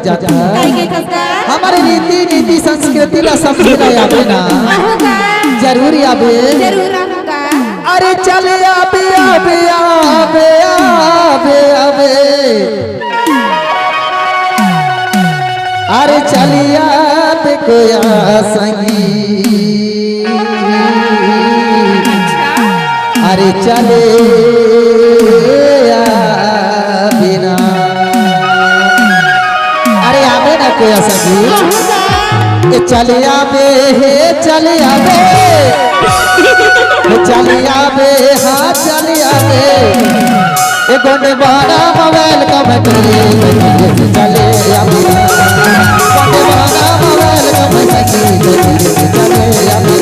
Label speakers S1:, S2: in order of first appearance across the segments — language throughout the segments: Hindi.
S1: जाता हमारे रीति नीति संस्कृति का समझना आवे ना जरूर आवे अरे चल आवे आवे आवे आवे आवे अरे चलिया पे कोया संगी अरे चले बिना अरे आवे ना कोया संगी ये चले आवे चले आवे चले आवे हाँ चले आवे ये गोंडे बाना मोबाइल का बकरी चले आवे गोंडे बाना मोबाइल का बकरी चले आवे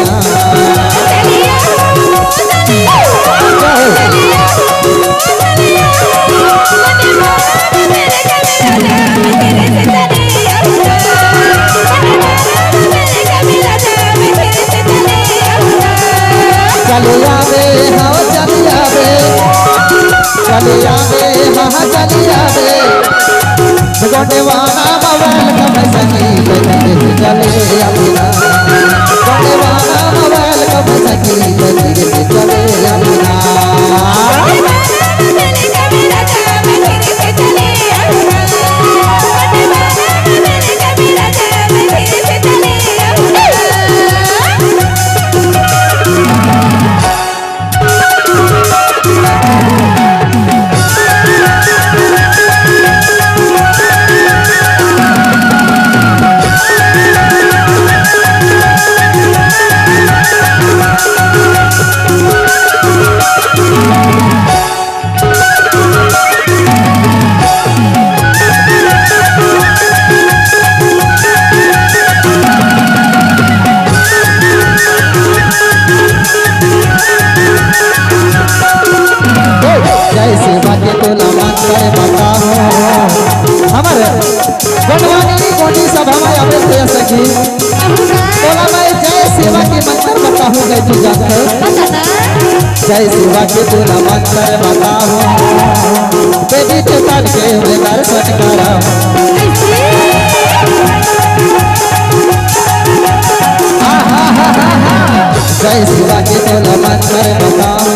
S1: चले आवे हाँ चले आवे चले आवे हाँ चले आवे गोंडे वाला मोबाइल का बकरी चले आवे गोंडे वाला मोबाइल का बकरी चले आवे गोंडी सब हमारे अपने से सखी बोला मैं जय सेवा के मंत्र बताऊं गए तू जाकर जय सेवा के बोला मंत्र बताऊं बेटी के तन के हुए दर्शन कराऊं जय सेवा के बोला मंत्र बताऊं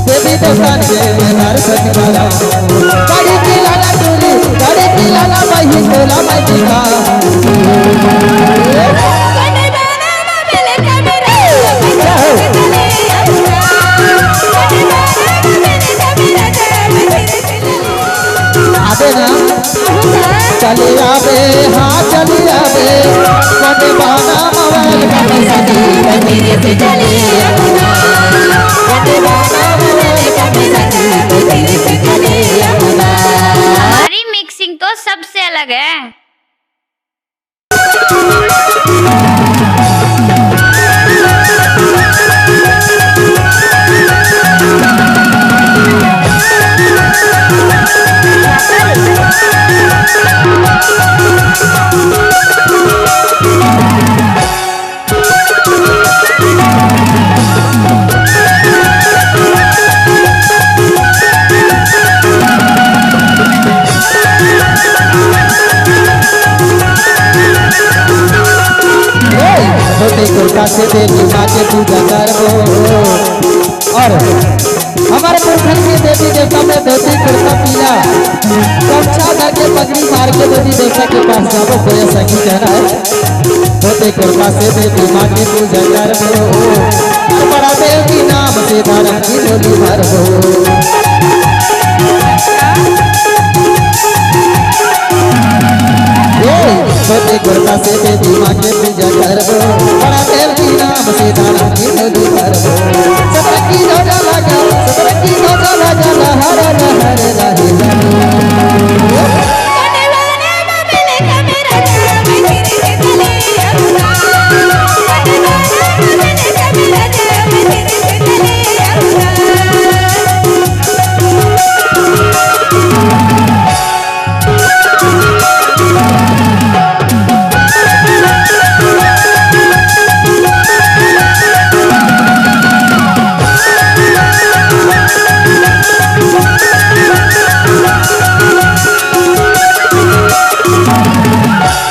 S1: बेटी के तन के हुए दर्शन कराऊं बड़ी की लाला टूरी बड़ी की लाला वही बोला मैं दिखा आवे ना चले आवे हाँ चले आवे गोंडे बाना मोबाइल का बकरी से चले गोंडे बाना मोबाइल का बकरी से चले
S2: हमारी मिक्सिंग तो सबसे अलग है।
S1: से देवी माँ के पूजा करबो और हमारे पुरखन की देवी देवता में धोती कुर्ता पीला गमछा करके पगड़ी मार के देवी देवता के पास जाबो कोई सखी कहना है धोती कुर्ता से देवी माँ की पूजा करबो और बड़ा देव की नाम से धारण की डोली भरबो धोती कुर्ता से देवी माँ के पूजा करबो बड़ा देव की नाम से धारण की डोली भरबो सबकी ध्वजा लगा सबकी ध्वजा लगा हर हर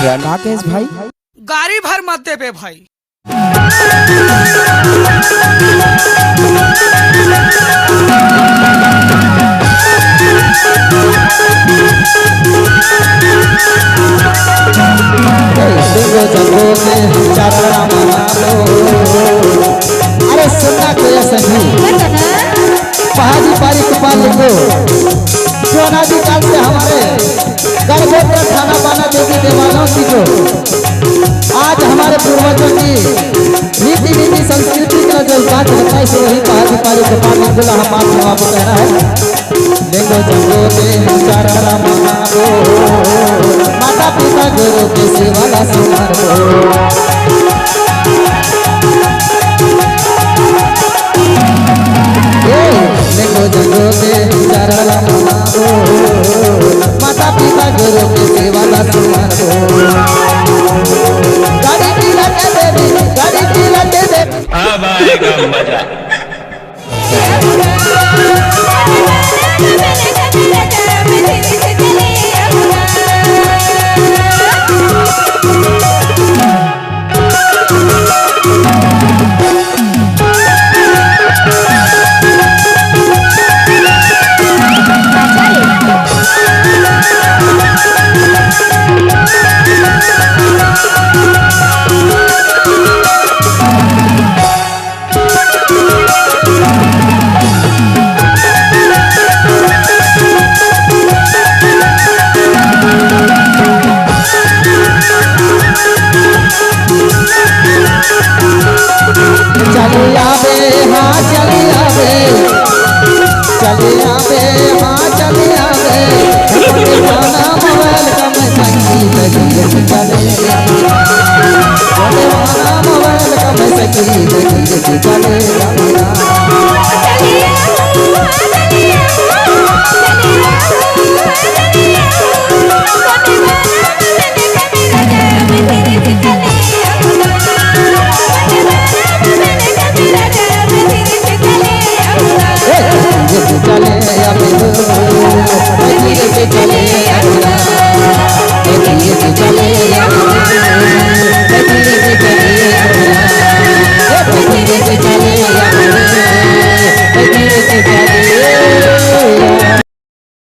S1: राकेश भाई
S3: गाड़ी भर मत दे बे भाई।
S1: अरे सुनना को यह सही पहाड़ी पारी कपाल लिखो जो अनादिकाल से हमारे गर्भोत्तर खाना पाना देवी देवानों की जो आज हमारे पूर्वजों की रीति नीति संस्कृति का जो बात बताई सो वही पहाड़ी पारी कपाल लिखो हम बात जवाब कहना है देखो जगो दे चारा रामा माता पिता गुरु के सेवाला सुनार देखो जगो दे चारा रामा माता पिता गुरु के सेवाला सुनार गाड़ी पीला के देवी अब आएगा मजा।